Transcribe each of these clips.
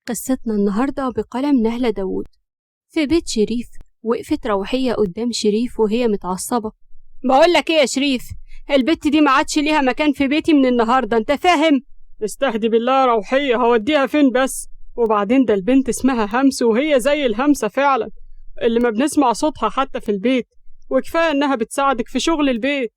قصتنا النهاردة بقلم نهلة داوود. في بيت شريف وقفت روحية قدام شريف وهي متعصبة. بقولك ايه يا شريف، البت دي ما عادش ليها مكان في بيتي من النهاردة، انت فاهم؟ استهدي بالله يا روحية، هوديها فين بس؟ وبعدين ده البنت اسمها همس وهي زي الهمسة فعلا اللي ما بنسمع صوتها حتى في البيت، وكفاية انها بتساعدك في شغل البيت.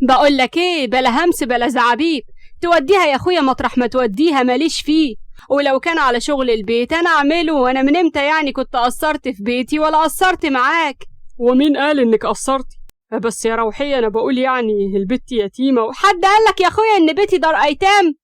بقولك ايه، بلا همس بلا زعبيب، توديها يا اخويا مطرح ما توديها ماليش فيه، ولو كان على شغل البيت انا اعمله، وانا من امتى يعني كنت قصرت في بيتي ولا قصرت معاك؟ ومين قال انك قصرتي؟ بس يا روحية انا بقول يعني البت يتيمة حد قالك يا اخويا ان بيتي دار ايتام؟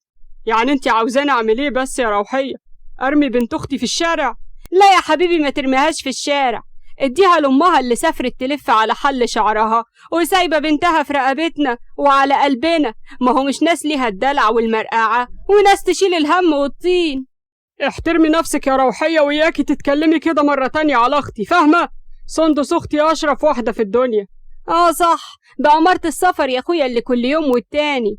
يعني انت عاوزاني اعمل ايه بس يا روحية؟ ارمي بنت اختي في الشارع؟ لا يا حبيبي، ما ترميهاش في الشارع، اديها لامها اللي سافرت تلف على حل شعرها وسايبه بنتها في رقبتنا وعلى قلبنا. ما هو مش ناس ليها الدلع والمرقعه وناس تشيل الهم والطين. احترمي نفسك يا روحية، وياكي تتكلمي كده مرة تانية على اختي، فاهمة؟ سندس اختي اشرف واحدة في الدنيا. صح، بأمارة السفر يا اخويا اللي كل يوم والتاني.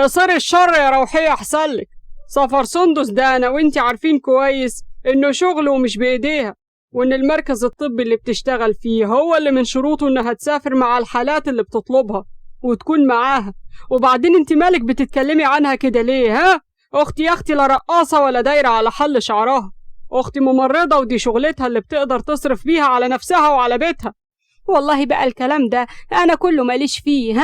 صار الشر يا روحية احسنلك، سفر سندس ده انا وانتي عارفين كويس انه شغله ومش بايديها، وان المركز الطبي اللي بتشتغل فيه هو اللي من شروطه انها تسافر مع الحالات اللي بتطلبها وتكون معاها. وبعدين انت مالك بتتكلمي عنها كده ليه؟ ها اختي يا اختي لا رقاصة ولا دايرة على حل شعرها، اختي ممرضة ودي شغلتها اللي بتقدر تصرف بيها على نفسها وعلى بيتها. والله بقى الكلام ده انا كله ماليش فيه.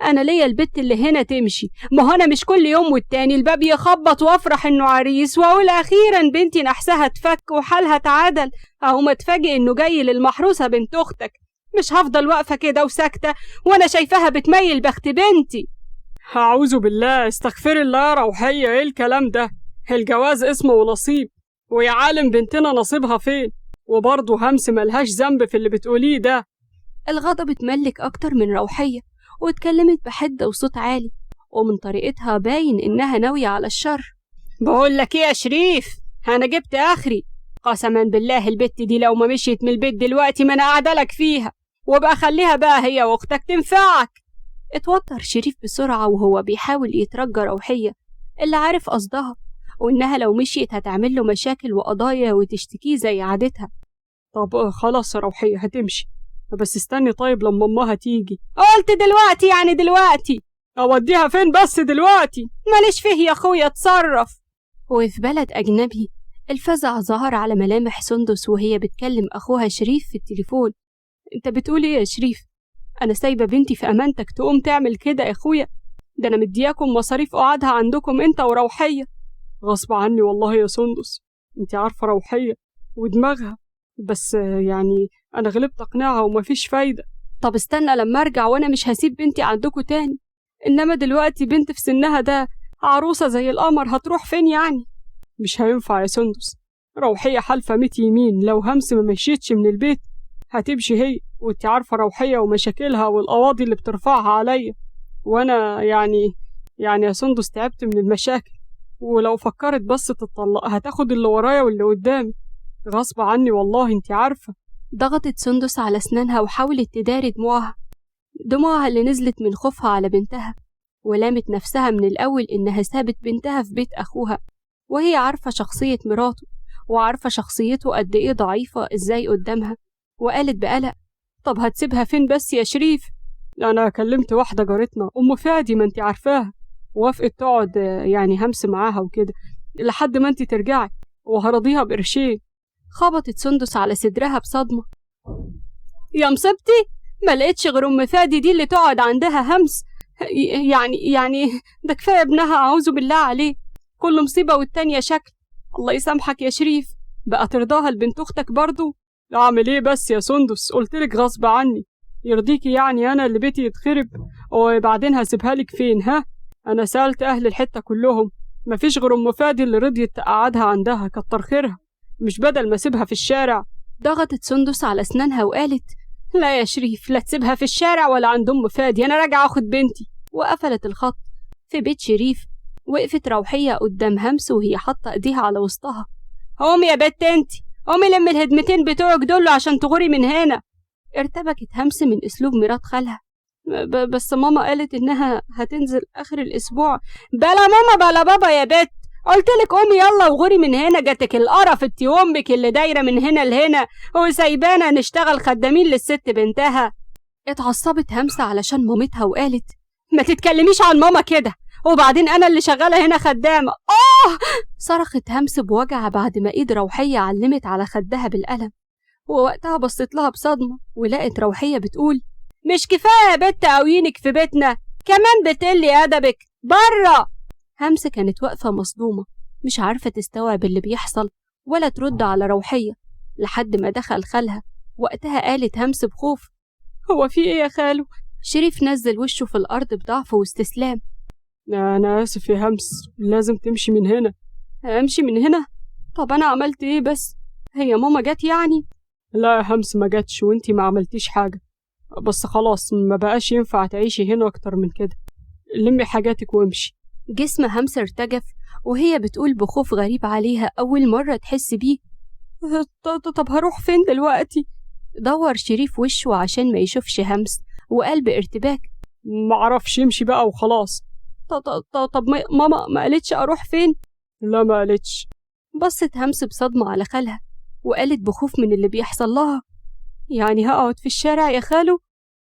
انا ليا البت اللي هنا تمشي، ما هو انا مش كل يوم والتاني الباب يخبط وافرح انه عريس واقول اخيرا بنتي نحسها تفك وحالها تعدل، اهو ما اتفاجئ انه جاي للمحروسه بنت اختك. مش هفضل واقفه كده وساكته وانا شايفاها بتميل بخت بنتي. اعوذ بالله، استغفر الله يا روحية، ايه الكلام ده؟ الجواز اسمه ونصيب، ويا عالم بنتنا نصيبها فين؟ وبرضه همس ملهاش ذنب في اللي بتقوليه ده. الغضب اتملك أكتر من روحية واتكلمت بحدة وصوت عالي، ومن طريقتها باين إنها ناوية على الشر. بقولك ايه يا شريف، أنا جبت آخري، قسما بالله البت دي لو ما مشيت من البيت دلوقتي ما أنا قاعدلك فيها، وبقى خليها بقى هي وأختك تنفعك. اتوتر شريف بسرعة وهو بيحاول يترجى روحية اللي عارف قصدها، وإنها لو مشيت هتعمل له مشاكل وقضايا وتشتكيه زي عادتها. طب خلاص يا روحية هتمشي، بس استني طيب لما امها تيجي. قلت دلوقتي يعني دلوقتي. اوديها فين بس دلوقتي؟ ماليش فيه يا اخويا، اتصرف. وفي بلد اجنبي الفزع ظهر على ملامح سندس وهي بتكلم اخوها شريف في التليفون. انت بتقول ايه يا شريف؟ انا سايبه بنتي في امانتك تقوم تعمل كده يا اخويا؟ ده انا مدياكم مصاريف قعدها عندكم انت وروحيه. غصب عني والله يا سندس، انت عارفه روحيه ودماغها، بس يعني أنا غلبت أقنعها ومفيش فايدة. طب استنى لما أرجع وأنا مش هسيب بنتي عندكم تاني، إنما دلوقتي بنت في سنها ده عروسة زي القمر هتروح فين يعني؟ مش هينفع يا سندس، روحية حالفة 100 يمين لو همس ما مشيتش من البيت هتمشي هي، وانت عارفة روحية ومشاكلها والقواضي اللي بترفعها عليا، وأنا يعني يا سندس تعبت من المشاكل، ولو فكرت بس تتطلق هتاخد اللي ورايا واللي قدامي، غصب عني والله انت عارفة. ضغطت سندس على أسنانها وحاولت تداري دموعها اللي نزلت من خوفها على بنتها، ولامت نفسها من الأول إنها سابت بنتها في بيت أخوها وهي عارفة شخصية مراته وعارفة شخصيته قد إيه ضعيفة إزاي قدامها، وقالت بقلق: طب هتسيبها فين بس يا شريف؟ أنا كلمت واحدة جارتنا أم فادي ما انت عارفاها، وافقت تقعد يعني همس معاها وكده لحد ما انت ترجعي، وهرضيها بقرشين. خبطت سندس على صدرها بصدمة. يا مصيبتي، ما لقيتش غير ام فادي دي اللي تقعد عندها همس؟ يعني ده كفايه ابنها، اعوذ بالله عليه، كل مصيبه والتانيه شكل. الله يسامحك يا شريف، بقى ترضاها لبنت اختك برضو؟ اعمل ايه بس يا سندس، قلتلك غصب عني، يرضيكي يعني انا اللي بيتي يتخرب وبعدين هسيبها لك فين؟ ها انا سألت اهل الحته كلهم مفيش غير ام فادي اللي رضيت تقعدها عندها، كتر خيرها، مش بدل ما اسيبها في الشارع. ضغطت سندس على اسنانها وقالت: لا يا شريف، لا تسيبها في الشارع ولا عند ام فادي، انا راجعه اخد بنتي. وقفلت الخط. في بيت شريف وقفت روحيه قدام همس وهي حاطه ايديها على وسطها. قومي يا بت انتي، قومي لم الهدمتين بتوعك دول عشان تغوري من هنا. ارتبكت همس من اسلوب مرات خالها. بس ماما قالت انها هتنزل اخر الاسبوع. بلا ماما بلا بابا يا بت، قلتلك قومي يلا وغوري من هنا، جاتك القرف انتي وامك اللي دايرة من هنا لهنا وسايبانا نشتغل خدامين للست بنتها. اتعصبت همسة علشان مامتها وقالت ما تتكلميش عن ماما كده، وبعدين انا اللي شغالة هنا خدامة. صرخت همس بوجع بعد ما ايد روحية علمت على خدها بالقلم، ووقتها بصت لها بصدمة ولقت روحية بتقول مش كفاية يا بت قوينك في بيتنا، كمان بتقلي أدبك برا. همس كانت واقفة مصدومة مش عارفة تستوعب اللي بيحصل ولا ترد على روحية، لحد ما دخل خالها. وقتها قالت همس بخوف هو في ايه يا خالو؟ شريف نزل وشه في الأرض بضعف واستسلام. أنا آسف يا همس، لازم تمشي من هنا. أمشي من هنا؟ طب أنا عملت ايه بس؟ هي ماما جت يعني؟ لا يا همس ما جاتش وانتي ما عملتيش حاجة، بس خلاص ما بقاش ينفع تعيشي هنا أكتر من كده، لمي حاجاتك وامشي. جسم همسة ارتجف وهي بتقول بخوف غريب عليها أول مرة تحس بيه. طب هروح فين دلوقتي؟ دور شريف وشه عشان ما يشوفش همس وقال بارتباك معرفش، امشي بقى وخلاص. طب ماما ما قالتش أروح فين؟ لا ما قالتش. بصت همس بصدمة على خالها وقالت بخوف من اللي بيحصل لها يعني هقعد في الشارع يا خالو؟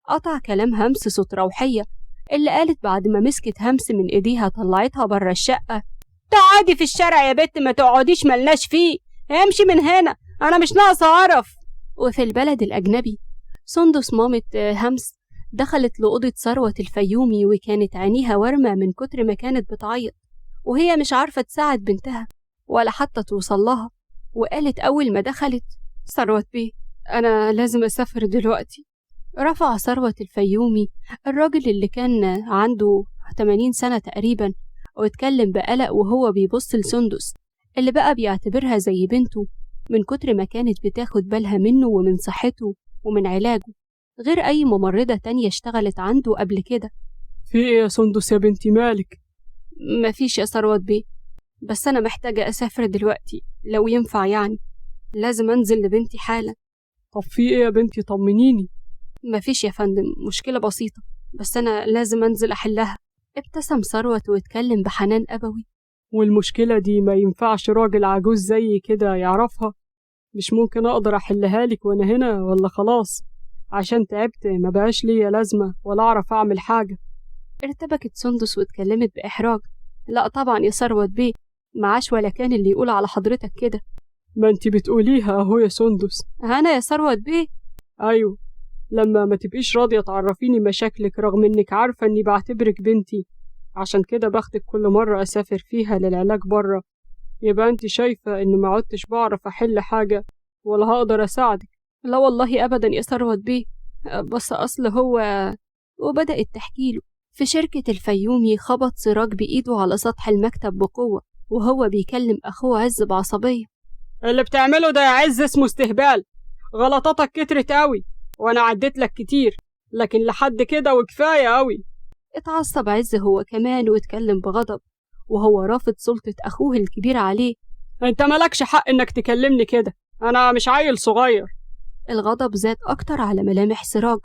قطع كلام همس صوت روحية اللي قالت بعد ما مسكت همس من ايديها طلعتها برا الشقة تقعدي في الشارع يا بت، ما تقعديش ملناش فيه، امشي من هنا انا مش ناقصة عرف. وفي البلد الأجنبي سندس مامة همس دخلت لأوضة ثروة الفيومي وكانت عينيها ورمة من كتر ما كانت بتعيط وهي مش عارفة تساعد بنتها ولا حتى توصل لها. وقالت أول ما دخلت ثروة بيه أنا لازم أسافر دلوقتي. رفع ثروة الفيومي الراجل اللي كان عنده 80 سنة تقريبا واتكلم بقلق وهو بيبص لسندس اللي بقى بيعتبرها زي بنته من كتر ما كانت بتاخد بالها منه ومن صحته ومن علاجه غير أي ممرضة تانية اشتغلت عنده قبل كده. في ايه يا سندس يا بنتي مالك؟ مفيش يا ثروة بيه، بس أنا محتاجة أسافر دلوقتي لو ينفع يعني، لازم أنزل لبنتي حالا. طب في ايه يا بنتي طمنيني. مفيش يا فندم، مشكلة بسيطة بس أنا لازم أنزل أحلها. ابتسم ثروة واتكلم بحنان أبوي. والمشكلة دي ما ينفعش راجل عجوز زي كده يعرفها؟ مش ممكن أقدر أحلها لك وأنا هنا ولا خلاص عشان تعبت ما بقاش ليا لازمة ولا أعرف أعمل حاجة؟ ارتبكت سندس واتكلمت بإحراج. لا طبعا يا ثروة بيه، معاش ولا كان اللي يقول على حضرتك كده. ما انتي بتقوليها أهو يا سندس. أنا يا ثروة بيه؟ أيوه، لما ما تبقيش راضية تعرفيني مشاكلك رغم إنك عارفة إني بعتبرك بنتي، عشان كده باخدك كل مرة أسافر فيها للعلاج برا، يبقى انتي شايفة إني ما عدتش بعرف أحل حاجة ولا هقدر أساعدك. لا والله أبدا يا ثروة بيه، بس أصل هو. وبدأت تحكيله. في شركة الفيومي خبط سراج بإيده على سطح المكتب بقوة وهو بيكلم أخوه عز بعصبية. اللي بتعمله ده يا عز اسمه استهبال، غلطاتك كترت قوي وأنا عديت لك كتير، لكن لحد كده وكفاية قوي. اتعصب عز هو كمان واتكلم بغضب وهو رافض سلطة أخوه الكبير عليه. انت مالكش حق انك تكلمني كده، أنا مش عيل صغير. الغضب زاد أكتر على ملامح سراج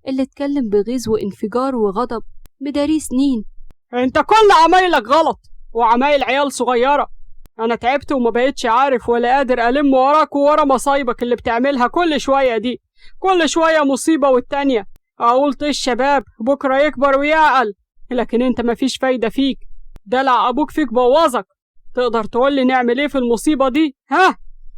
اللي اتكلم بغيظ وانفجار وغضب بداري سنين. انت كل عمايلك غلط وعمايل عيال صغيرة، أنا تعبت وما بقيتش عارف ولا قادر ألم وراك وورا مصايبك اللي بتعملها كل شوية دي، كل شوية مصيبة والتانية. أقول طيش الشباب بكرة يكبر ويعقل، لكن انت مفيش فايدة فيك، دلع أبوك فيك بوظك. تقدر تقولي نعمل ايه في المصيبة دي؟ ها؟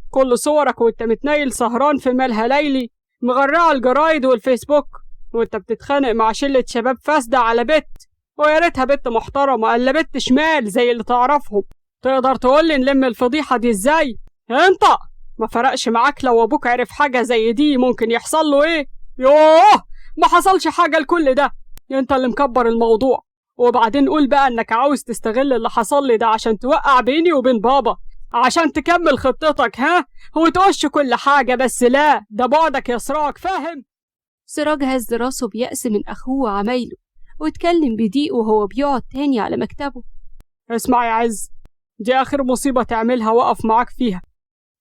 كل صورك وانت متنيل سهران في مالها ليلي مغرقة الجرايد والفيسبوك وانت بتتخانق مع شلة شباب فاسدة على بت، ويا ريتها بت محترمة الا بت شمال زي اللي تعرفهم. تقدر تقولي نلم الفضيحة دي ازاي؟ انت ما فرقش معاك لو ابوك عرف حاجة زي دي ممكن يحصل له ايه؟ يوه، ما حصلش حاجة لكل ده، انت اللي مكبر الموضوع. وبعدين قول بقى انك عاوز تستغل اللي حصل لي ده عشان توقع بيني وبين بابا عشان تكمل خطتك، ها؟ وتقش كل حاجة، بس لا، ده بعدك يا سراج، فاهم؟ سراج هز راسه بيأس من أخوه وعمايله واتكلم بضيق وهو بيقعد تاني على مكتبه. اسمع يا عز، دي آخر مصيبة تعملها وقف معاك فيها،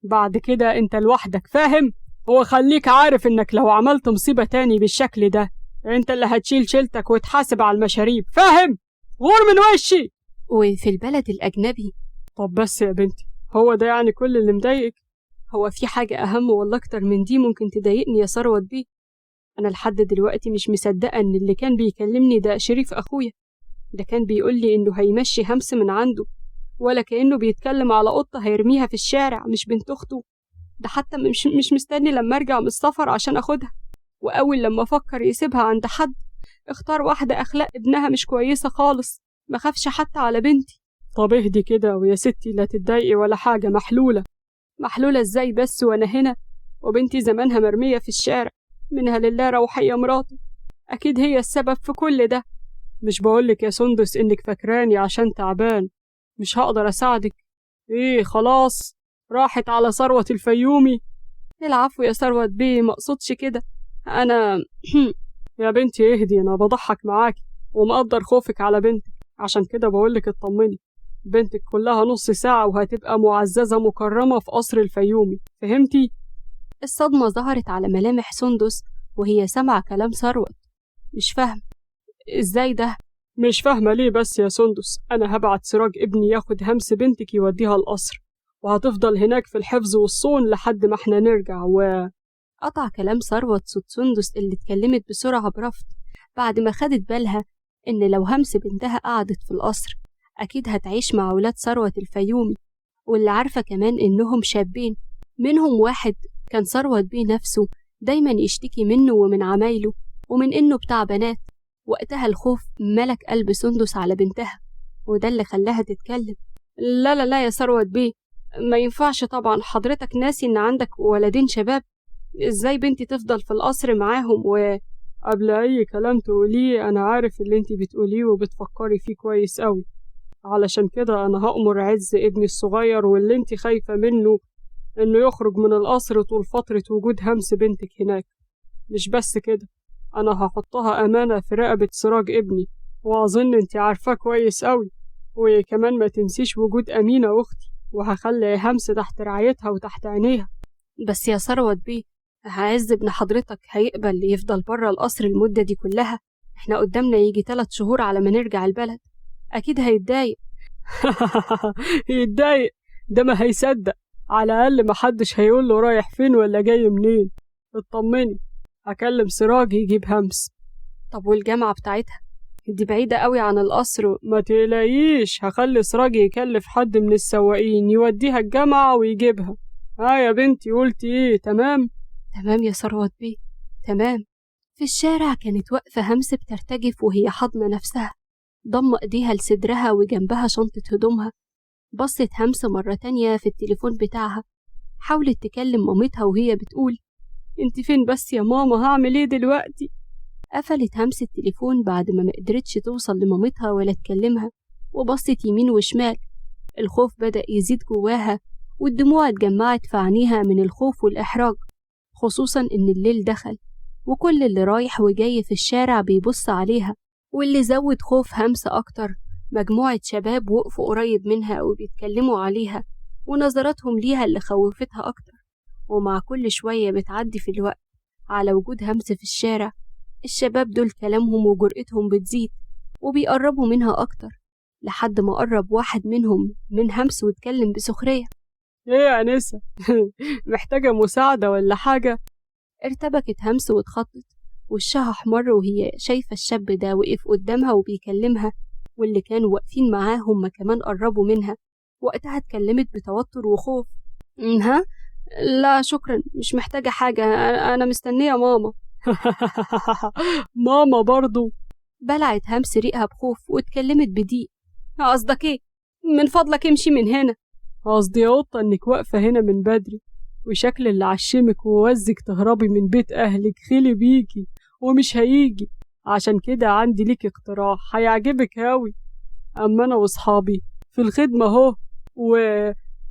بعد كده انت لوحدك، فاهم؟ وخليك عارف انك لو عملت مصيبة تاني بالشكل ده انت اللي هتشيل شيلتك وتحاسب على المشاريب، فاهم؟ غور من وشي. وفي البلد الأجنبي طب بس يا بنتي، هو ده يعني كل اللي مضايقك؟ هو في حاجة أهم والله أكتر من دي ممكن تضايقني يا ثروت بيه؟ أنا لحد دلوقتي مش مصدقة إن اللي كان بيكلمني ده شريف أخويا. ده كان بيقول لي إنه هيمشي همس من عنده، ولا كأنه بيتكلم على قطة هيرميها في الشارع مش بنت أخته. ده حتى مش مستني لما أرجع من السفر عشان أخدها، وأول لما فكر يسيبها عند حد اختار واحدة أخلاق ابنها مش كويسة خالص، ما خافش حتى على بنتي. طب اهدي كده ويا ستي، لا تتضايقي ولا حاجة، محلولة. محلولة ازاي بس وأنا هنا وبنتي زمانها مرمية في الشارع؟ منها لله روحية مراتي، أكيد هي السبب في كل ده. مش بقولك يا سندس إنك فاكراني عشان تعبان مش هقدر أساعدك؟ إيه خلاص راحت على ثروة الفيومي؟ العفو يا ثروت بيه، مقصودش كده أنا يا بنتي اهدي، أنا بضحك معاكي ومقدر خوفك على بنتك، عشان كده بقولك اطمني. بنتك كلها نص ساعة وهتبقى معززة مكرمة في قصر الفيومي، فهمتي؟ الصدمة ظهرت على ملامح سندس وهي سمع كلام ثروت. مش فاهم ازاي ده؟ مش فاهمة ليه بس يا سندس؟ أنا هبعت سراج ابني ياخد همس بنتك يوديها القصر، وهتفضل هناك في الحفظ والصون لحد ما احنا نرجع. قطع كلام ثروت صوت سندس اللي اتكلمت بسرعة برفض، بعد ما خدت بالها إن لو همس بنتها قعدت في القصر أكيد هتعيش مع ولاد ثروت الفيومي، واللي عارفة كمان إنهم شابين، منهم واحد كان ثروت بيه نفسه دايما يشتكي منه ومن عمايله ومن إنه بتاع بنات. وقتها الخوف ملك قلب سندس على بنتها، وده اللي خلاها تتكلم. لا لا لا يا ثروت بيه، ما ينفعش طبعا، حضرتك ناسي إن عندك ولدين شباب، إزاي بنتي تفضل في القصر معاهم؟ قبل أي كلام تقوليه أنا عارف اللي انتي بتقوليه وبتفكري فيه كويس قوي، علشان كده أنا هأمر عز ابني الصغير واللي انتي خايفة منه إنه يخرج من القصر طول فترة وجود همس بنتك هناك. مش بس كده، أنا هحطها أمانة في رقبة سراج ابني، وأظن انتي عارفاه كويس قوي. وكمان ما تنسيش وجود أمينة أختي، وهخلي همس تحت رعايتها وتحت عينيها. بس يا ثروت بيه، عز ابن حضرتك هيقبل يفضل بره القصر المدة دي كلها؟ احنا قدامنا يجي 3 شهور على ما نرجع البلد، أكيد هيتضايق. يتضايق؟ ده ما هيصدق، على الأقل محدش هيقول له رايح فين ولا جاي منين. اطمني، هكلم سراج يجيب همس. طب والجامعة بتاعتها دي بعيدة قوي عن القصر ما تقلقيش، هخلي سراج يكلف حد من السواقين يوديها الجامعة ويجيبها. يا بنتي قلتي ايه؟ تمام؟ تمام يا ثروت بيه، تمام. في الشارع كانت واقفة همس بترتجف وهي حاضنة نفسها، ضم ايديها لصدرها وجنبها شنطة هدومها. بصت همس مرة تانية في التليفون بتاعها، حاولت تكلم مامتها وهي بتقول انت فين بس يا ماما؟ هعمل ايه دلوقتي؟ قفلت همس التليفون بعد ما قدرتش توصل لمامتها ولا تكلمها، وبصت يمين وشمال. الخوف بدأ يزيد جواها، والدموع اتجمعت في عينيها من الخوف والإحراج، خصوصا إن الليل دخل وكل اللي رايح وجاي في الشارع بيبص عليها. واللي زود خوف همس أكتر، مجموعة شباب وقفوا قريب منها وبيتكلموا عليها، ونظراتهم ليها اللي خوفتها أكتر. ومع كل شوية بتعدي في الوقت على وجود همس في الشارع، الشباب دول كلامهم وجرأتهم بتزيد وبيقربوا منها أكتر، لحد ما قرب واحد منهم من همس واتكلم بسخرية. ايه يا أنسة؟ محتاجة مساعدة ولا حاجة؟ ارتبكت همس واتخطت، وشها احمر وهي شايفة الشاب ده وقف قدامها وبيكلمها، واللي كانوا واقفين معاه هم كمان قربوا منها. وقتها اتكلمت بتوتر وخوف. ها؟ لا شكرا، مش محتاجة حاجة، أنا مستنية ماما. ماما برضو؟ بلعت همس ريقها بخوف واتكلمت بضيق. قصدك ايه؟ من فضلك امشي من هنا. قصدي يا قطة انك واقفة هنا من بدري، وشكل اللي عشمك ووزك تهربي من بيت أهلك خلي بيكي ومش هيجي. عشان كده عندي ليك اقتراح هيعجبك هاوي. أما أنا وصحابي في الخدمة اهو.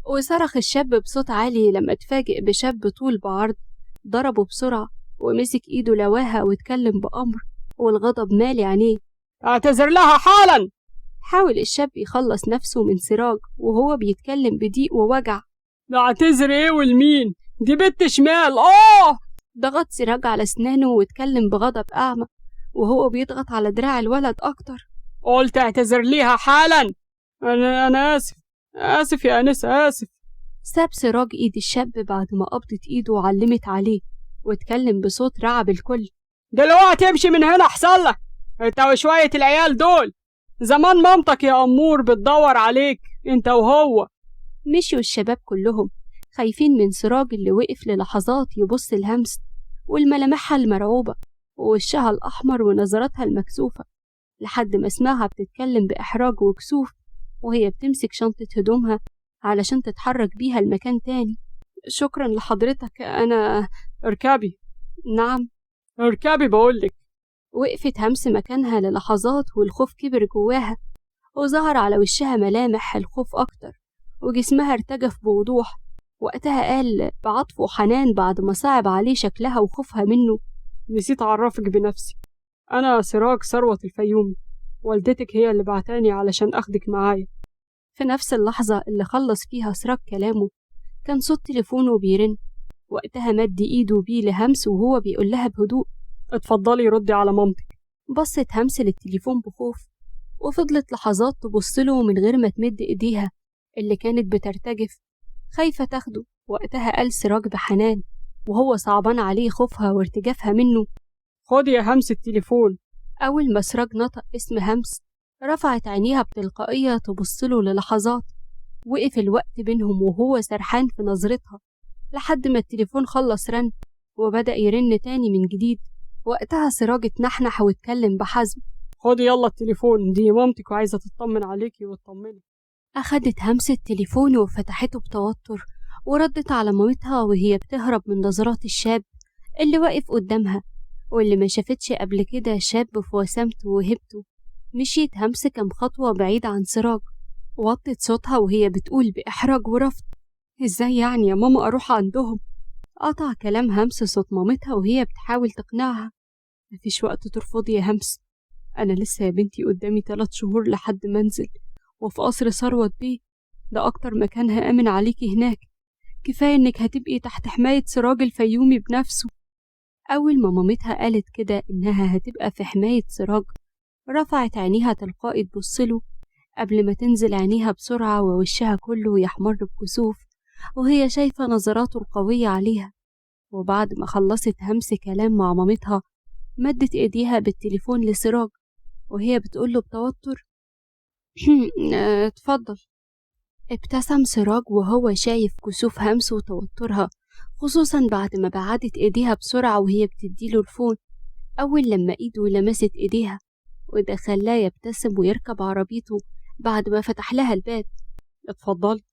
وصرخ الشاب بصوت عالي لما اتفاجئ بشاب طول بعرض ضربه بسرعة ومسك ايده لواها واتكلم بأمر، والغضب مالي عينيه. اعتذر لها حالا! حاول الشاب يخلص نفسه من سراج وهو بيتكلم بضيق ووجع. اعتذر ايه والمين؟ دي بنت شمال. ضغط سراج على اسنانه واتكلم بغضب أعمى وهو بيضغط على دراع الولد أكتر. قلت اعتذر ليها حالا. أنا آسف، آسف يا أنسة، آسف. ساب سراج إيد الشاب بعد ما قبضت إيده وعلمت عليه، واتكلم بصوت رعب الكل. دلوقتي تمشي من هنا أحسن لك، انت وشوية العيال دول، زمان مامتك يا أمور بتدور عليك انت وهو. مشيوا الشباب كلهم خايفين من سراج اللي وقف للحظات يبص لهمس، والملامحها المرعوبة ووشها الأحمر ونظراتها المكسوفة، لحد ما سمعها بتتكلم بإحراج وكسوف وهي بتمسك شنطة هدومها علشان تتحرك بيها لمكان تاني. شكرا لحضرتك، أنا... اركبي. نعم. اركبي بقولك. وقفت همس مكانها للحظات والخوف كبر جواها، وظهر على وشها ملامح الخوف أكتر، وجسمها ارتجف بوضوح. وقتها قال بعطف وحنان بعد ما صعب عليه شكلها وخوفها منه: نسيت أعرفك بنفسي، أنا سراج ثروة الفيومي، والدتك هي اللي بعتاني علشان أخدك معايا. في نفس اللحظة اللي خلص فيها سراج كلامه كان صوت تليفونه بيرن. وقتها مد إيده بيه لهمس وهو بيقول لها بهدوء: اتفضلي ردي على مامتك. بصت همس للتليفون بخوف، وفضلت لحظات تبصله من غير ما تمد إيديها اللي كانت بترتجف خايفة تاخده. وقتها قال سراج بحنان وهو صعبان عليه خوفها وارتجافها منه: خدي يا همس التليفون. أول ما سراج نطق اسم همس رفعت عينيها بتلقائية تبصله للحظات. وقف الوقت بينهم وهو سرحان في نظرتها لحد ما التليفون خلص رن وبدأ يرن تاني من جديد. وقتها سراج اتنحنح واتكلم بحزم: خدي يلا التليفون، دي مامتك وعايزة تطمن عليكي وتطمني. أخدت همس التليفون وفتحته بتوتر وردت على مامتها وهي بتهرب من نظرات الشاب اللي واقف قدامها واللي ما شافتش قبل كده شاب في وسامته وهبته. مشيت همس كم خطوة بعيد عن سراج، وطت صوتها وهي بتقول بإحراج ورفض: إزاي يعني يا ماما أروح عندهم؟ قطع كلام همس صوت مامتها وهي بتحاول تقنعها: مفيش وقت ترفضي يا همس، أنا لسه يا بنتي قدامي 3 شهور لحد ما أنزل، وفي قصر ثروت بيه، ده أكتر مكان هأمن عليكي هناك، كفاية إنك هتبقي تحت حماية سراج الفيومي بنفسه. أول ما مامتها قالت كده إنها هتبقى في حماية سراج رفعت عينيها تلقائي تبصله قبل ما تنزل عينيها بسرعة ووشها كله يحمر بكسوف وهي شايفة نظراته القوية عليها. وبعد ما خلصت همس كلام مع مامتها مدت ايديها بالتليفون لسراج وهي بتقوله بتوتر: اتفضل. ابتسم سراج وهو شايف كسوف همس وتوترها، خصوصا بعد ما بعدت ايديها بسرعة وهي بتديله الفون. أول لما ايده لمست ايديها وده خلاه يبتسم ويركب عربيته بعد ما فتح لها الباب. اتفضلي.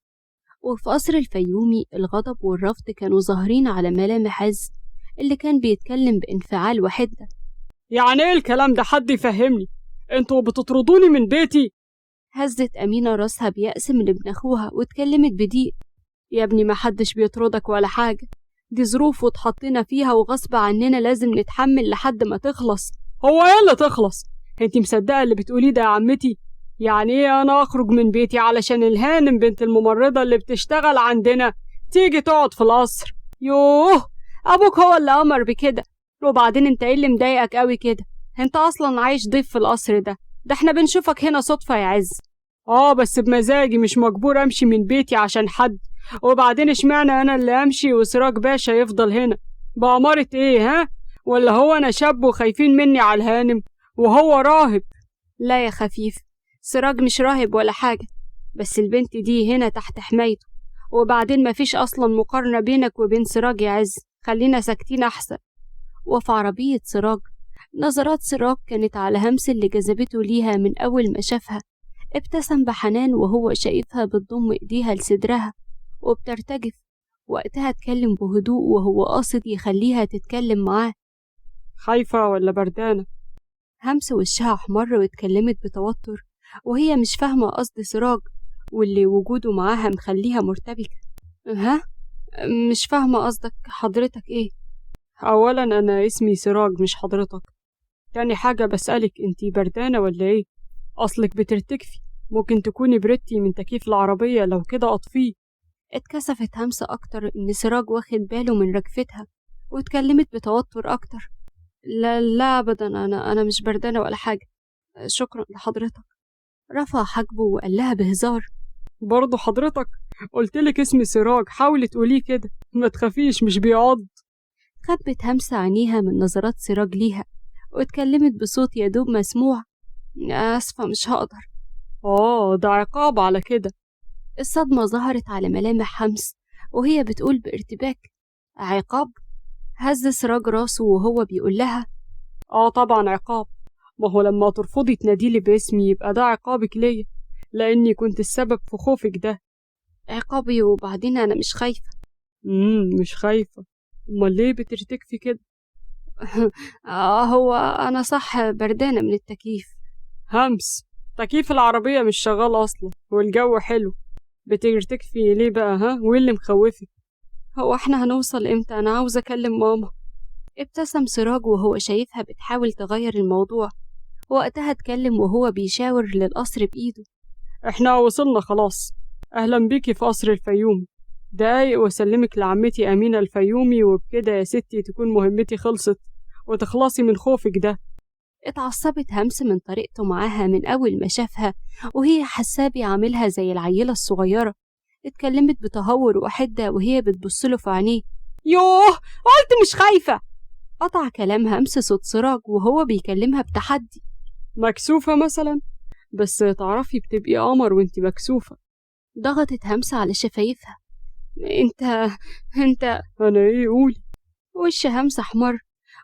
وفي قصر الفيومي الغضب والرفض كانوا ظاهرين على ملامح عز اللي كان بيتكلم بانفعال وحدة: يعني ايه الكلام ده؟ حد يفهمني، انتوا بتطردوني من بيتي؟ هزت أمينة راسها بيأس من ابن أخوها واتكلمت بضيق: يا ابني ما حدش بيطردك ولا حاجة، دي ظروف واتحطينا فيها وغصب عننا لازم نتحمل لحد ما تخلص. هو ايه اللي تخلص؟ انتي مصدقة اللي بتقوليه ده يا عمتي؟ يعني ايه انا اخرج من بيتي علشان الهانم بنت الممرضة اللي بتشتغل عندنا تيجي تقعد في القصر؟ يوه، أبوك هو اللي أمر بكده. وبعدين انت ايه اللي مضايقك قوي كده؟ انت أصلا عايش ضيف في القصر ده احنا بنشوفك هنا صدفة يا عز. بس بمزاجي، مش مجبور امشي من بيتي عشان حد. وبعدين اشمعنى انا اللي امشي وسراج باشا يفضل هنا؟ بأمارة ايه ها؟ ولا هو انا شاب وخايفين مني على الهانم وهو راهب؟ لا يا خفيف، سراج مش راهب ولا حاجة، بس البنت دي هنا تحت حمايته. وبعدين مفيش أصلا مقارنة بينك وبين سراج يا عز، خلينا ساكتين أحسن. وفي عربية سراج نظرات سراج كانت على همس اللي جذبته ليها من أول ما شافها. ابتسم بحنان وهو شايفها بتضم إيديها لصدرها وبترتجف. وقتها اتكلم بهدوء وهو قاصد يخليها تتكلم معاه: خايفة ولا بردانة؟ همس وشها احمر واتكلمت بتوتر وهي مش فاهمة قصد سراج واللي وجوده معاها مخليها مرتبكة. ها؟ مش فاهمة قصدك حضرتك ايه؟ أولا أنا اسمي سراج مش حضرتك. تاني حاجة بسألك انتي بردانة ولا ايه؟ أصلك بترتكفي، ممكن تكوني بردتي من تكييف العربية، لو كده أطفيه. اتكسفت همسة أكتر إن سراج واخد باله من رجفتها واتكلمت بتوتر أكتر: لا لا أبدا، أنا مش بردانة ولا حاجة، شكرا لحضرتك. رفع حاجبه وقال لها بهزار: برضه حضرتك قلتلك اسمي سراج، حاولي تقوليه كده، ما تخافيش مش بيعض. خبت همسة عينيها من نظرات سراج ليها واتكلمت بصوت يدوب مسموع. آسفة مش هقدر. ده عقاب على كده. الصدمة ظهرت على ملامح همس وهي بتقول بارتباك: عقاب؟ هز سراج راسه وهو بيقول لها: طبعا عقاب، ما هو لما ترفضي تناديلي باسمي يبقى ده عقابك ليا، لأني كنت السبب في خوفك ده. عقابي؟ وبعدين أنا مش خايفة. مش خايفة؟ أمال ليه بترتكفي كده؟ هو أنا صح بردانة من التكييف. همس، تكييف العربية مش شغال أصلا والجو حلو، بترتكفي ليه بقى؟ وإيه اللي مخوفك؟ هو احنا هنوصل امتى؟ أنا عاوزة أكلم ماما. ابتسم سراج وهو شايفها بتحاول تغير الموضوع. وقتها اتكلم وهو بيشاور للقصر بإيده: احنا وصلنا خلاص، أهلا بيكي في قصر الفيوم، دقايق وأسلمك لعمتي أمينة الفيومي، وبكده يا ستي تكون مهمتي خلصت وتخلصي من خوفك ده. اتعصبت همس من طريقته معاها من أول ما شافها وهي حاساه بيعاملها زي العيلة الصغيرة. اتكلمت بتهور وحدة وهي بتبصله في عينيه: يوه قلت مش خايفة. قطع كلام همس صوت سراج وهو بيكلمها بتحدي: مكسوفة مثلا؟ بس تعرفي بتبقي قمر وانتي مكسوفة. ضغطت همسة على شفايفها: انت أنا إيه؟ قولي. وش همسة احمر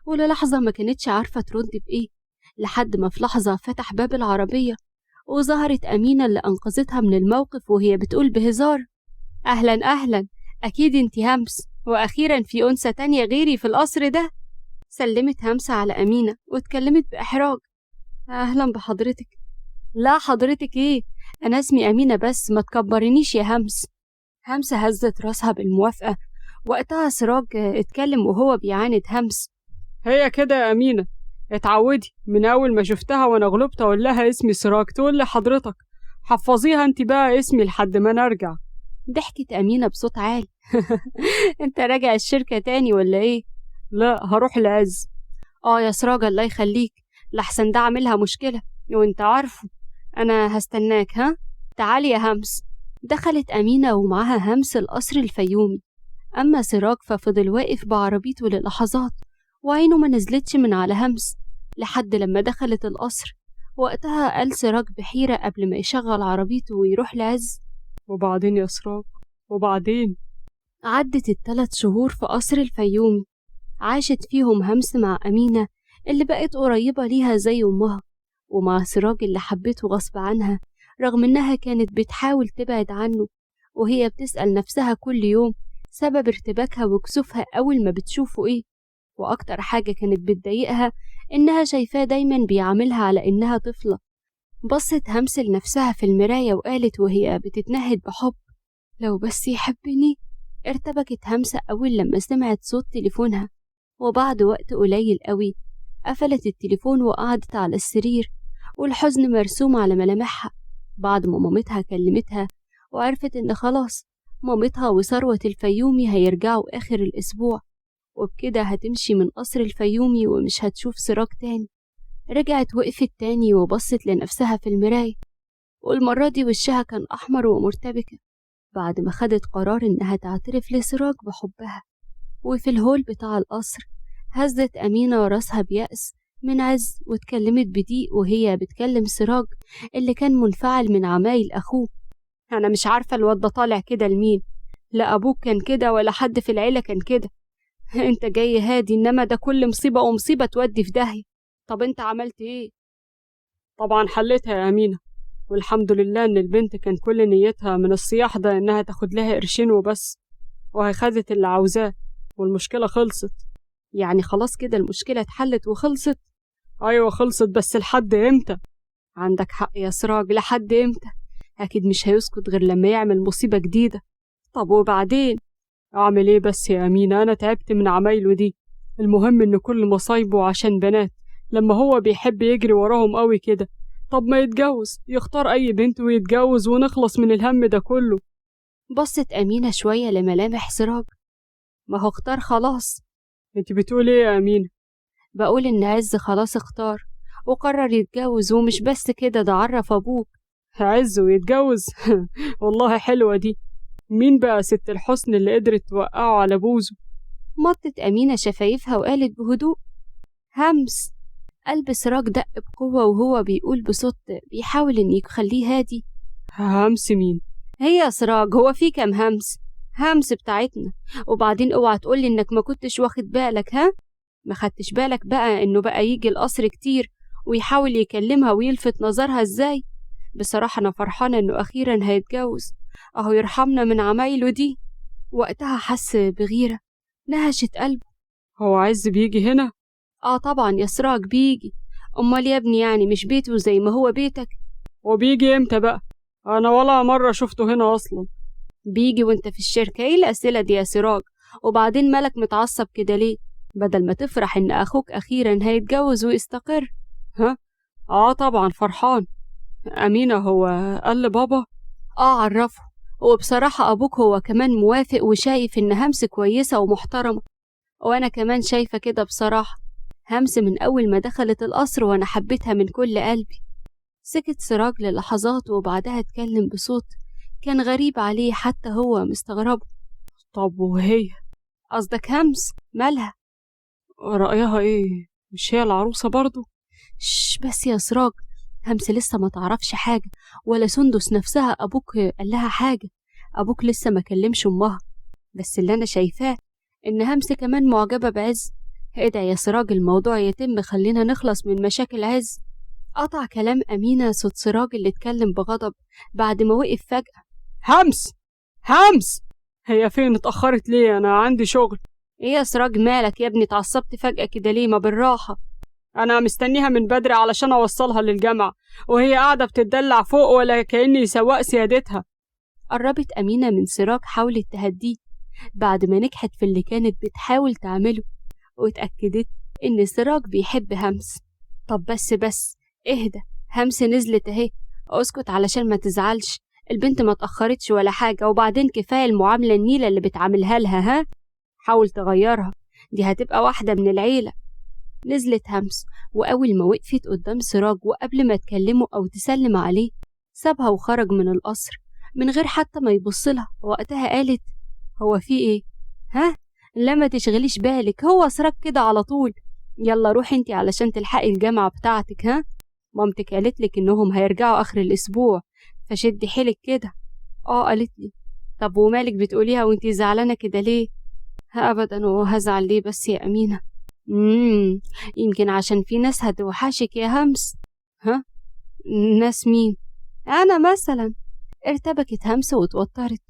وللحظة ما كانتش عارفة ترد بإيه، لحد ما في لحظة فتح باب العربية وظهرت أمينة اللي أنقذتها من الموقف وهي بتقول بهزار: أهلا أهلا، أكيد انتي همس، وأخيرا في أنثى تانية غيري في القصر ده. سلمت همسة على أمينة واتكلمت بإحراج: أهلا بحضرتك. لا حضرتك إيه، أنا اسمي أمينة بس، ما تكبرنيش يا همس. همسة هزت راسها بالموافقة. وقتها سراج اتكلم وهو بيعاند همس: هي كده يا أمينة، اتعودي، من أول ما شفتها وأنا غلبت أقول لها اسمي سراج تقول لي حضرتك، حفظيها انت بقى اسمي لحد ما نرجع. ضحكت أمينة بصوت عالي: انت راجع الشركة تاني ولا ايه؟ لا، هروح العز. يا سراج الله يخليك، لحسن ده عاملها مشكلة وانت عارفه. أنا هستناك. تعالي يا همس. دخلت أمينة ومعها همس القصر الفيومي. أما سراج ففضل واقف بعربيته للحظات وعينه ما نزلتش من على همس لحد لما دخلت القصر. وقتها قال سراج بحيرة قبل ما يشغل عربيته ويروح لعز: وبعدين يا سراج؟ وبعدين؟ عدت ال3 شهور في قصر الفيومي، عاشت فيهم همس مع أمينة اللي بقت قريبة ليها زي أمها، ومع سراج اللي حبته غصب عنها رغم إنها كانت بتحاول تبعد عنه. وهي بتسأل نفسها كل يوم سبب ارتباكها وكسوفها أول ما بتشوفه إيه. وأكتر حاجة كانت بتضايقها إنها شايفاه دايما بيعاملها على إنها طفلة. بصت همس لنفسها في المراية وقالت وهي بتتنهد بحب: لو بس يحبني. ارتبكت همسة أول لما سمعت صوت تليفونها، وبعد وقت قليل قوي قفلت التليفون وقعدت على السرير والحزن مرسوم على ملامحها. بعد ما مامتها كلمتها وعرفت إن خلاص مامتها وثروة الفيومي هيرجعوا آخر الأسبوع، وبكده هتمشي من قصر الفيومي ومش هتشوف سراج تاني. رجعت وقفت تاني وبصت لنفسها في المراية، والمرة دي وشها كان أحمر ومرتبكة بعد ما خدت قرار إنها تعترف لسراج بحبها. وفي الهول بتاع القصر هزت أمينة راسها بيأس من عز واتكلمت بضيق وهي بتكلم سراج اللي كان منفعل من عمايل أخوه: أنا مش عارفة الواد ده طالع كده لمين، لا أبوك كان كده ولا حد في العيلة كان كده. انت جاي هادي، انما ده كل مصيبة ومصيبة تودي في داهية. طب انت عملت ايه؟ طبعا حلتها يا أمينة، والحمد لله إن البنت كان كل نيتها من الصياح ده إنها تاخد لها قرشين وبس، وهي خدت اللي عاوزاه والمشكلة خلصت. يعني خلاص كده المشكلة اتحلت وخلصت؟ أيوة خلصت، بس لحد إمتى؟ عندك حق يا سراج، لحد إمتى؟ أكيد مش هيسكت غير لما يعمل مصيبة جديدة. طب وبعدين؟ أعمل إيه بس يا أمينة؟ أنا تعبت من عمايله دي. المهم إن كل مصايبه عشان بنات، لما هو بيحب يجري وراهم قوي كده. طب ما يتجوز، يختار أي بنت ويتجوز ونخلص من الهم ده كله. بصت أمينة شوية لملامح سراج: ما هو اختار خلاص. انت بتقولي ايه يا أمينة؟ بقول إن عز خلاص اختار وقرر يتجوز، ومش بس كده ده عرف أبوك. عز ويتجوز؟ والله حلوة دي. مين بقى ست الحسن اللي قدرت توقعه على بوزه؟ مطت أمينة شفايفها وقالت بهدوء: همس. قلب سراج دق بقوة وهو بيقول بصوت بيحاول إن يخليه هادي: همس مين؟ هي يا سراج، هو في كام همس؟ همس بتاعتنا. وبعدين اوعى تقولي إنك ما كنتش واخد بالك، ها؟ ما خدتش بالك بقى إنه بقى يجي القصر كتير ويحاول يكلمها ويلفت نظرها إزاي؟ بصراحة أنا فرحانة إنه أخيرا هيتجوز، أهو يرحمنا من عمايله دي. وقتها حس بغيرة نهشت قلبه. هو عز بيجي هنا؟ طبعا يا سراج بيجي. أمال يا ابني يعني مش بيته زي ما هو بيتك؟ وبيجي امتى بقى؟ أنا ولا مرة شفته هنا أصلا. بيجي وانت في الشركة. ايه الأسئلة دي يا سراج؟ وبعدين مالك متعصب كده ليه؟ بدل ما تفرح إن أخوك أخيرا هيتجوز ويستقر. ها؟ طبعا فرحان. أمينة، هو قال لبابا؟ عرفه. وبصراحة أبوك هو كمان موافق وشايف إن همس كويسة ومحترمة، وأنا كمان شايفة كده بصراحة. همس من أول ما دخلت القصر وأنا حبيتها من كل قلبي. سكت سراج للحظات وبعدها اتكلم بصوت كان غريب عليه حتى هو مستغربه. طب وهي؟ قصدك همس مالها؟ رأيها ايه؟ مش هي العروسة برضو؟ بس يا سراج، همس لسه ما تعرفش حاجة، ولا سندس نفسها أبوك قال لها حاجة. أبوك لسه ما كلمش أمها. بس اللي أنا شايفاه إن همس كمان معجبة بعز. ادعي يا سراج الموضوع يتم، خلينا نخلص من مشاكل عز. قطع كلام أمينة صوت سراج اللي اتكلم بغضب بعد ما وقف فجأة. همس هي فين؟ اتأخرت ليه؟ أنا عندي شغل. ايه يا سراج مالك يا ابني؟ اتعصبت فجأة كده ليه؟ ما بالراحة. أنا مستنيها من بدري علشان أوصلها للجامعة، وهي قاعدة بتتدلع فوق ولا كأني سواق سيادتها. قربت أمينة من سراج حاولت تهديه بعد ما نجحت في اللي كانت بتحاول تعمله، واتأكدت إن سراج بيحب همس. طب بس اهدى، همس نزلت اهي. اسكت علشان ما تزعلش، البنت ما اتأخرتش ولا حاجة، وبعدين كفاية المعاملة النيلة اللي بتعاملها لها. حاول تغيرها، دي هتبقى واحدة من العيلة. نزلت همس، وأول ما وقفت قدام سراج وقبل ما تكلمه أو تسلم عليه سابها وخرج من القصر من غير حتى ما يبصلها. وقتها قالت: هو في ايه؟ لما تشغليش بالك، هو سراج كده على طول. يلا روحي انتي علشان تلحقي الجامعة بتاعتك. مامتك قالتلك انهم هيرجعوا آخر الأسبوع، فشدي حيلك كده. قالت لي. طب ومالك بتقوليها وانتي زعلانة كده ليه؟ أبدا، وهزعل ليه بس يا أمينة؟ يمكن عشان في ناس هتوحشك يا همس. ناس مين؟ أنا مثلا. ارتبكت همس واتوترت.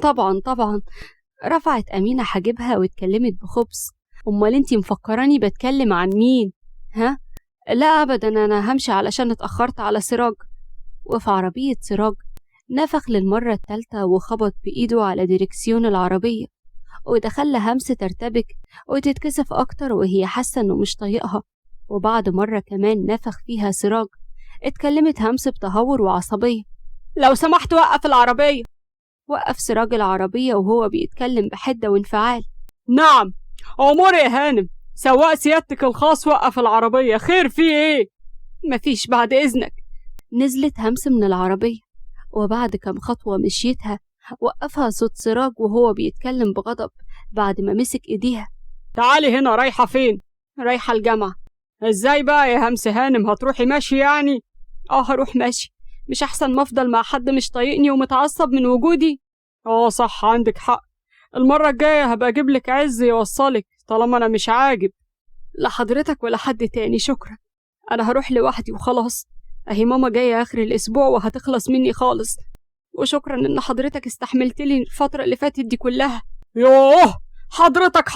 طبعا. رفعت أمينة حاجبها واتكلمت بخبث: أمال انتي مفكراني بتكلم عن مين؟ لا أبدا، أنا همشي علشان اتأخرت على سراج. وفي عربية سراج نفخ للمرة التالتة وخبط بإيده على ديركسيون العربية، ودخلها همس ترتبك وتتكسف أكتر وهي حاسة إنه مش طايقها. وبعد مرة كمان نفخ فيها سراج، اتكلمت همس بتهور وعصبية: لو سمحت وقف العربية. وقف سراج العربية وهو بيتكلم بحدة وانفعال: نعم، أمور يا هانم، سواق سيادتك الخاص وقف العربية، خير في ايه؟ مفيش بعد إذنك. نزلت همس من العربية، وبعد كم خطوة مشيتها وقفها صوت سراج وهو بيتكلم بغضب بعد ما مسك ايديها: تعالي هنا. رايحة فين؟ رايحة الجامعة. ازاي بقى يا همس هانم؟ هتروحي ماشي يعني؟ هروح ماشي. مش أحسن ما أفضل مع حد مش طايقني ومتعصب من وجودي؟ صح، عندك حق. المرة الجاية هبقى أجيب لك عز يوصلك طالما أنا مش عاجب. لا حضرتك ولا حد تاني، شكرا. أنا هروح لوحدي وخلاص. أهي ماما جاية آخر الأسبوع وهتخلص مني خالص. وشكرا إن حضرتك استحملتلي الفترة اللي فاتت دي كلها. يوه، حضرتك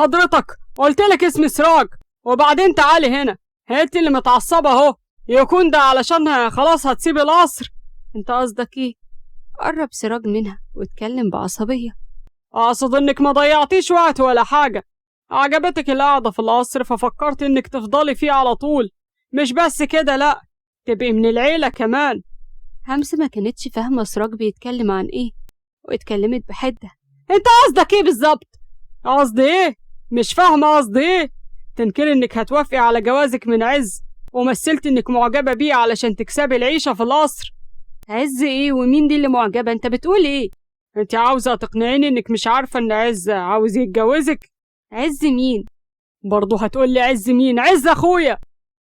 قلتلك اسم سراج. وبعدين تعالي هنا، انت اللي متعصبة اهو. يكون ده علشان خلاص هتسيب القصر؟ انت قصدك ايه؟ قرب سراج منها واتكلم بعصبية: اقصد انك ما ضيعتيش وقت ولا حاجة. عجبتك القعدة في القصر ففكرت انك تفضلي فيه على طول. مش بس كده، لا، تبقي من العيلة كمان. همس ما كانتش فاهمة سراج بيتكلم عن ايه، واتكلمت بحدة: انت قصدك ايه بالظبط؟ قصدي ايه؟ مش فاهمة قصدي ايه؟ تنكري انك هتوافقي على جوازك من عز، ومثلت انك معجبة بيه علشان تكسبي العيشة في القصر. عز ايه ومين دي اللي معجبة؟ انت بتقول ايه؟ انت عاوزة تقنعيني انك مش عارفة ان عز عاوز يتجوزك؟ عز مين؟ برضه هتقولي عز مين؟ عز اخويا.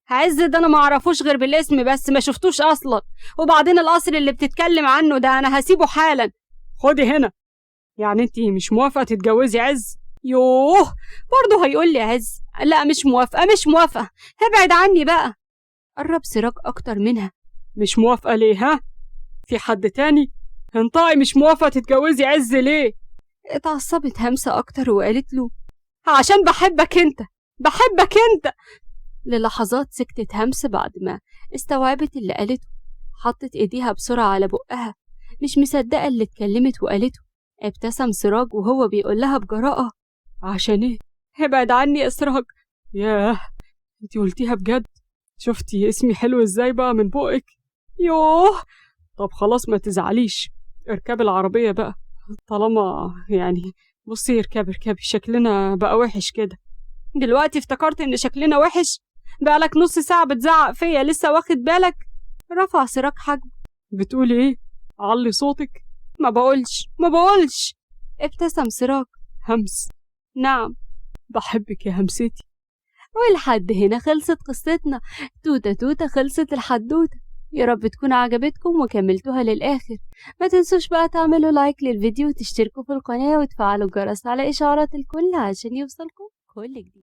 عز ده انا ما اعرفوش غير بالاسم بس، ما شفتوش اصلا. وبعدين القصر اللي بتتكلم عنه ده انا هسيبه حالا. خدي هنا. يعني انت مش موافقة تتجوزي عز؟ يوه، برضه هيقول لي عز؟ لا مش موافقة مش موافقة، ابعد عني بقى. قرب سراج اكتر منها. مش موافقة ليه ها؟ في حد تاني؟ انطقي، مش موافقة تتجوزي عز ليه؟ اتعصبت همسة اكتر وقالت له عشان بحبك انت، بحبك انت. للحظات سكتت همس بعد ما استوعبت اللي قالته. حطت ايديها بسرعة على بقها، مش مصدقة اللي اتكلمت وقالته. ابتسم سراج وهو بيقول لها بجراءة عشان ايه؟ ابعد عني يا سراج. ياه، انتي قلتيها بجد؟ شفتي اسمي حلو ازاي بقى من بقك؟ يوه. طب خلاص ما تزعليش، اركبي العربية بقى. طالما يعني بصي، اركبي شكلنا بقى وحش كده. دلوقتي افتكرت ان شكلنا وحش؟ بقالك نص ساعة بتزعق فيا، لسه واخد بالك؟ رفع سراج حجمه. بتقولي ايه؟ علي صوتك. ما بقولش. ابتسم سراج. همس. نعم. بحبك يا همستي. ولحد هنا خلصت قصتنا. توتة توتة خلصت الحدوتة. يا رب تكون عجبتكم وكملتوها للآخر. ما تنسوش بقى تعملوا لايك للفيديو وتشتركوا في القناة وتفعلوا الجرس على إشعارات الكل عشان يوصلكم كل جديد.